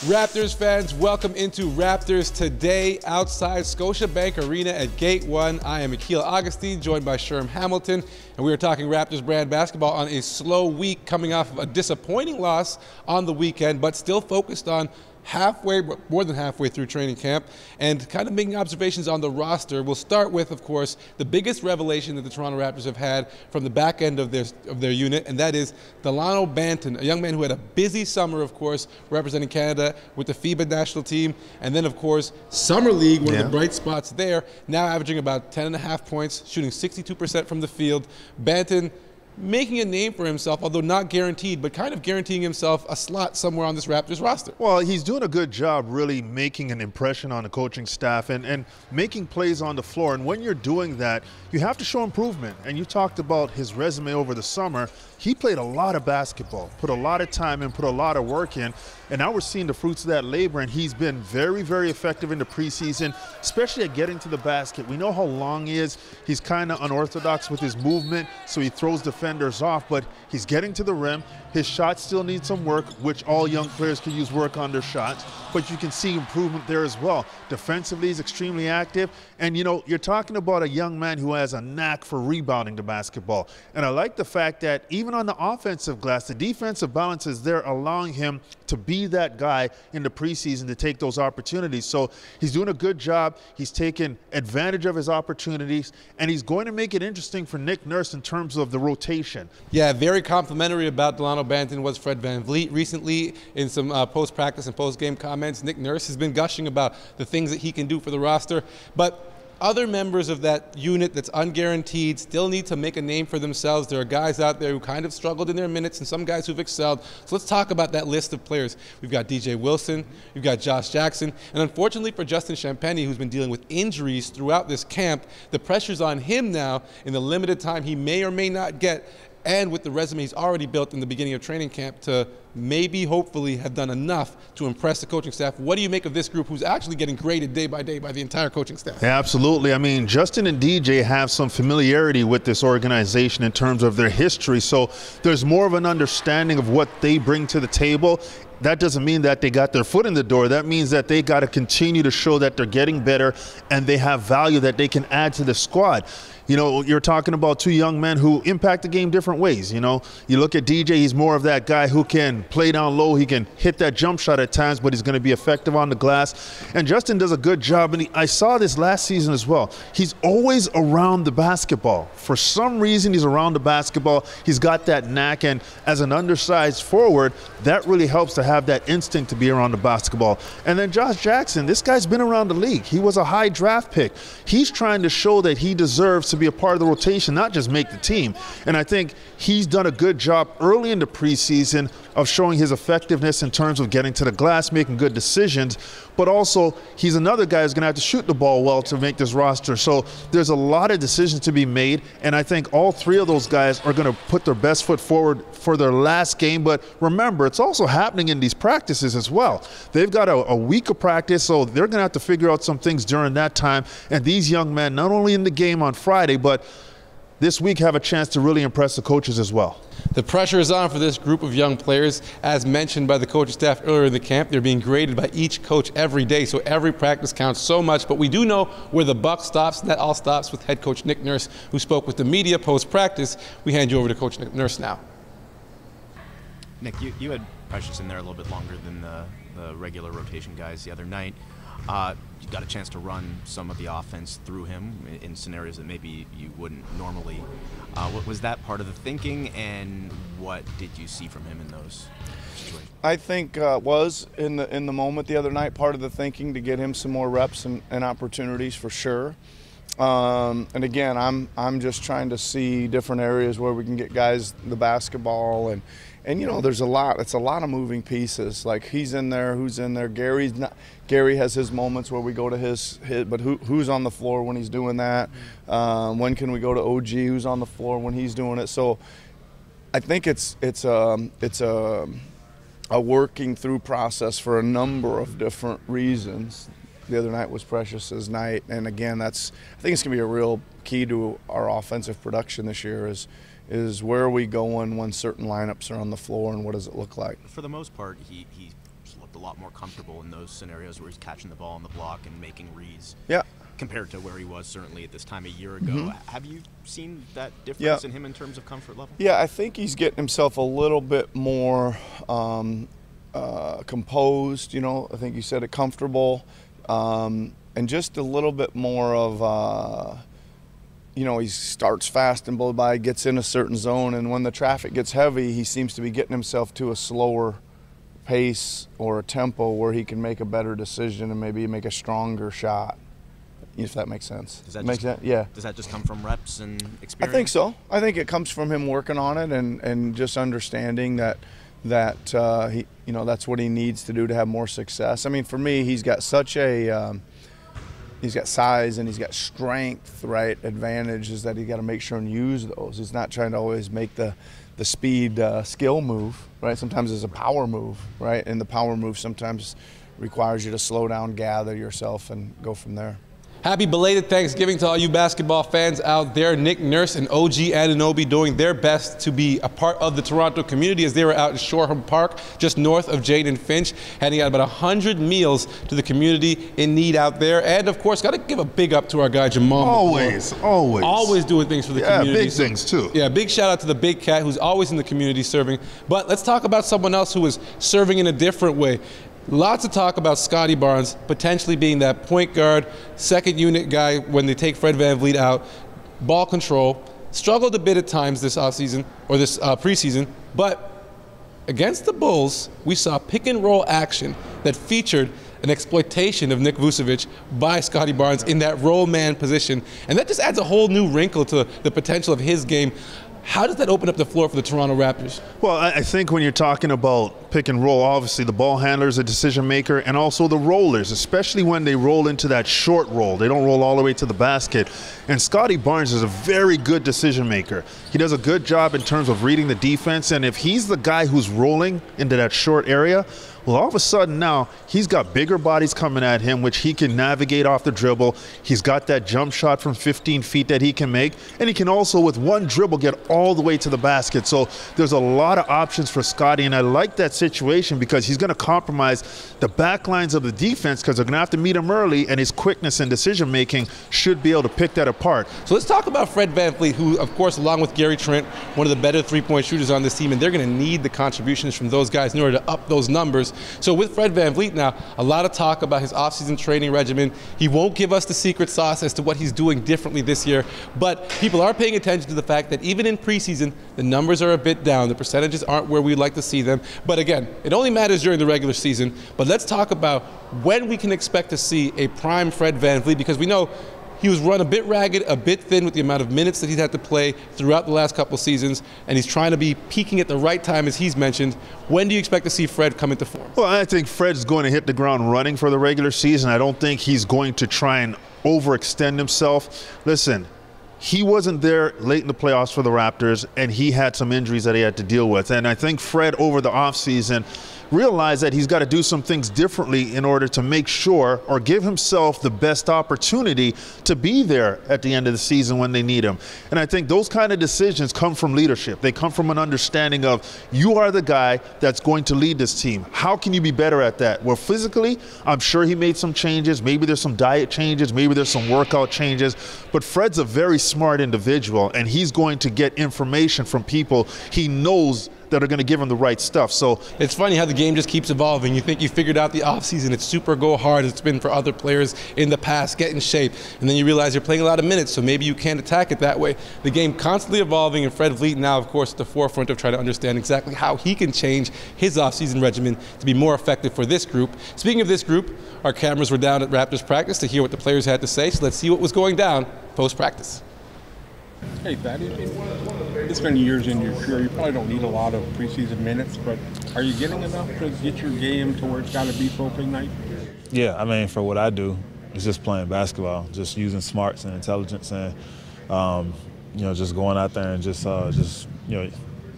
Raptors fans, welcome into Raptors Today outside Scotiabank Arena at Gate 1. I am Akil Augustine, joined by Sherman Hamilton, and we are talking Raptors brand basketball on a slow week coming off of a disappointing loss on the weekend, but still focused on more than halfway through training camp and kind of making observations on the roster. We'll start with, of course, the biggest revelation that the Toronto Raptors have had from the back end of their unit, and that is Dalano Banton, a young man who had a busy summer, of course, representing Canada with the FIBA national team, and then, of course, Summer League, one of the bright spots there, now averaging about 10.5 points, shooting 62% from the field. Banton making a name for himself, although not guaranteed, but kind of guaranteeing himself a slot somewhere on this Raptors roster. Well, he's doing a good job really making an impression on the coaching staff and making plays on the floor. And when you're doing that, you have to show improvement. And you talked about his resume over the summer. He played a lot of basketball, put a lot of time in, put a lot of work in. And now we're seeing the fruits of that labor, and he's been very, very effective in the preseason, especially at getting to the basket. We know how long he is. He's kind of unorthodox with his movement, so he throws defenders off, but he's getting to the rim. His shot still needs some work, which all young players can use work on their shots, but you can see improvement there as well. Defensively, he's extremely active, and you know, you're talking about a young man who has a knack for rebounding the basketball. And I like the fact that even on the offensive glass, the defensive balance is there, allowing him to be that guy in the preseason to take those opportunities. So he's doing a good job. He's taking advantage of his opportunities, and he's going to make it interesting for Nick Nurse in terms of the rotation. Yeah, very complimentary about Dalano Banton was Fred VanVleet recently in some post-practice and post-game comments. Nick Nurse has been gushing about the things that he can do for the roster, but other members of that unit that's unguaranteed still need to make a name for themselves. There are guys out there who kind of struggled in their minutes and some guys who've excelled. So let's talk about that list of players. We've got DJ Wilson, we've got Josh Jackson, and unfortunately for Justin Champagnie, who's been dealing with injuries throughout this camp, the pressure's on him now in the limited time he may or may not get, and with the resume he's already built in the beginning of training camp, to maybe, hopefully, have done enough to impress the coaching staff. What do you make of this group who's actually getting graded day by day by the entire coaching staff? Yeah, absolutely. I mean, Justin and DJ have some familiarity with this organization in terms of their history, so there's more of an understanding of what they bring to the table. That doesn't mean that they got their foot in the door. That means that they got to continue to show that they're getting better and they have value that they can add to the squad. You know, you're talking about two young men who impact the game different ways. You know, you look at DJ, he's more of that guy who can play down low. He can hit that jump shot at times, but he's going to be effective on the glass. And Justin does a good job, and I saw this last season as well. He's always around the basketball. For some reason, he's around the basketball. He's got that knack, and as an undersized forward, that really helps to have that instinct to be around the basketball. And then Josh Jackson, this guy's been around the league. He was a high draft pick. He's trying to show that he deserves to be a part of the rotation, not just make the team. And I think he's done a good job early in the preseason of showing his effectiveness in terms of getting to the glass, making good decisions, but also he's another guy who's going to have to shoot the ball well to make this roster. So there's a lot of decisions to be made, and I think all three of those guys are going to put their best foot forward for their last game. But remember, it's also happening in these practices as well. They've got a week of practice, so they're going to have to figure out some things during that time. And these young men, not only in the game on Friday, but this week, have a chance to really impress the coaches as well. The pressure is on for this group of young players. As mentioned by the coaching staff earlier in the camp, they're being graded by each coach every day, so every practice counts so much. But we do know where the buck stops, and that all stops with head coach Nick Nurse, who spoke with the media post-practice. We hand you over to Coach Nick Nurse now. Nick, you had Precious in there a little bit longer than the regular rotation guys the other night. You got a chance to run some of the offense through him in scenarios that maybe you wouldn't normally. What was that part of the thinking, and what did you see from him in those situations? I think was in the moment the other night part of the thinking to get him some more reps and opportunities for sure. And again, I'm just trying to see different areas where we can get guys the basketball, and you know, there's a lot. It's a lot of moving pieces. Like, he's in there, who's in there. Gary has his moments where we go to his but who's on the floor when he's doing that? When can we go to OG? Who's on the floor when he's doing it? So I think it's a working through process for a number of different reasons. the other night was Precious's night. And again, I think it's going to be a real key to our offensive production this year is where are we going when certain lineups are on the floor and what does it look like? For the most part, he looked a lot more comfortable in those scenarios where he's catching the ball on the block and making reads. Yeah. Compared to where he was certainly at this time a year ago. Mm-hmm. Have you seen that difference in him in terms of comfort level? Yeah, I think he's getting himself a little bit more composed, I think you said it, comfortable, and just a little bit more of, he starts fast and blows by, gets in a certain zone, and when the traffic gets heavy, he seems to be getting himself to a slower pace or a tempo where he can make a better decision and maybe make a stronger shot. If that makes sense. Does that Does that just come from reps and experience? I think so. I think it comes from him working on it and just understanding that he, that's what he needs to do to have more success. I mean, for me, he's got such a he's got size and he's got strength, right? Advantage is that he got to make sure and use those. He's not trying to always make the speed skill move, right? Sometimes it's a power move, right? And the power move sometimes requires you to slow down, gather yourself, and go from there. Happy belated Thanksgiving to all you basketball fans out there. Nick Nurse and OG Anunoby doing their best to be a part of the Toronto community as they were out in Shoreham Park, just north of Jane and Finch, handing out about 100 meals to the community in need out there. And, of course, got to give a big up to our guy, Jamal. Always doing things for the community. Yeah, big things, too. Yeah, big shout out to the big cat who's always in the community serving. But let's talk about someone else who is serving in a different way. Lots of talk about Scottie Barnes potentially being that point guard, second unit guy when they take Fred VanVleet out. Ball control, struggled a bit at times this offseason or this preseason, but against the Bulls, we saw pick and roll action that featured an exploitation of Nick Vucevic by Scottie Barnes in that roll man position, and that just adds a whole new wrinkle to the potential of his game. How does that open up the floor for the Toronto Raptors? Well, I think when you're talking about pick and roll, obviously the ball handler is a decision maker, and also the rollers, especially when they roll into that short roll. They don't roll all the way to the basket. And Scottie Barnes is a very good decision maker. He does a good job in terms of reading the defense, and if he's the guy who's rolling into that short area, well, all of a sudden now he's got bigger bodies coming at him, which he can navigate off the dribble. He's got that jump shot from 15 feet that he can make, and he can also, with one dribble, get all the way to the basket. So there's a lot of options for Scottie, and I like that situation because he's going to compromise the back lines of the defense because they're going to have to meet him early, and his quickness and decision-making should be able to pick that apart. So let's talk about Fred VanVleet, who, of course, along with Gary Trent, one of the better three-point shooters on this team, and they're going to need the contributions from those guys in order to up those numbers. So with Fred VanVleet now, a lot of talk about his offseason training regimen. He won't give us the secret sauce as to what he's doing differently this year, but people are paying attention to the fact that even in preseason, the numbers are a bit down. The percentages aren't where we'd like to see them. But again, it only matters during the regular season. But let's talk about when we can expect to see a prime Fred VanVleet, because we know he was run a bit ragged, a bit thin with the amount of minutes that he's had to play throughout the last couple seasons, and he's trying to be peaking at the right time, as he's mentioned. When do you expect to see Fred come into form? Well, I think Fred's going to hit the ground running for the regular season. I don't think he's going to try and overextend himself. Listen, he wasn't there late in the playoffs for the Raptors, and he had some injuries that he had to deal with. And I think Fred, over the offseason, realize that he's got to do some things differently in order to make sure or give himself the best opportunity to be there at the end of the season when they need him. And I think those kind of decisions come from leadership. They come from an understanding of you are the guy that's going to lead this team. How can you be better at that? Well, physically, I'm sure he made some changes. Maybe there's some diet changes. Maybe there's some workout changes. But Fred's a very smart individual, and he's going to get information from people he knows that are going to give him the right stuff. So it's funny how the game just keeps evolving. You think you figured out the offseason, it's super go hard. It's been for other players in the past, get in shape. And then you realize you're playing a lot of minutes, so maybe you can't attack it that way. The game constantly evolving, and Fred VanVleet now, of course, at the forefront of trying to understand exactly how he can change his offseason regimen to be more effective for this group. Speaking of this group, our cameras were down at Raptors practice to hear what the players had to say, so let's see what was going down post-practice. Hey, Thaddeus, it's been years in your career. You probably don't need a lot of preseason minutes, but are you getting enough to get your game to where it's got to be for opening night? Yeah, I mean, for what I do, it's just playing basketball, just using smarts and intelligence, and just going out there and just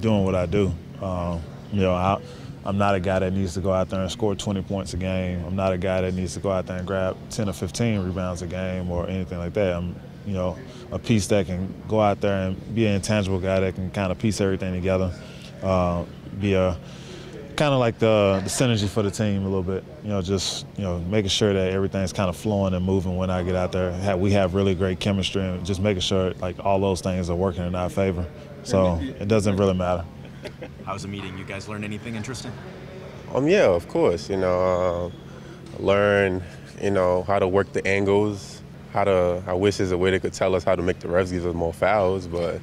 doing what I do. I'm not a guy that needs to go out there and score 20 points a game. I'm not a guy that needs to go out there and grab 10 or 15 rebounds a game or anything like that. I'm, you know, a piece that can go out there and be an intangible guy that can kind of piece everything together, be a kind of like the synergy for the team a little bit. You know, just, you know, making sure that everything's kind of flowing and moving when I get out there. We have really great chemistry, and just making sure like all those things are working in our favor. So it doesn't really matter. How was the meeting? You guys learn anything interesting? Yeah, of course. You know, learn, you know, how to work the angles. I wish there's a way they could tell us how to make the refs give us more fouls, but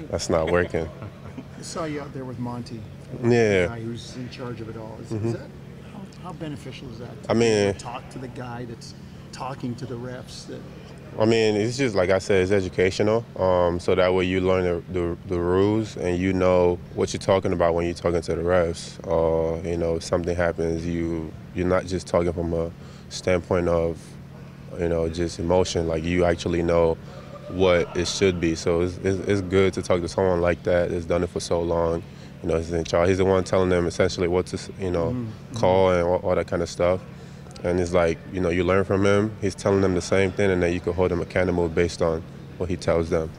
that's not working. I saw you out there with Monty. Yeah. The guy who's in charge of it all. Is that how beneficial is that? I mean, talk to the guy that's talking to the refs. I mean, it's just like I said, it's educational. So that way you learn the rules and you know what you're talking about when you're talking to the refs. You know, if something happens, you're not just talking from a standpoint of, you know, just emotion. Like you actually know what it should be. So it's good to talk to someone like that that's done it for so long. You know, he's in charge. He's the one telling them essentially what to, you know, call and all that kind of stuff. And it's like, you know, you learn from him. He's telling them the same thing, and then you can hold them accountable based on what he tells them.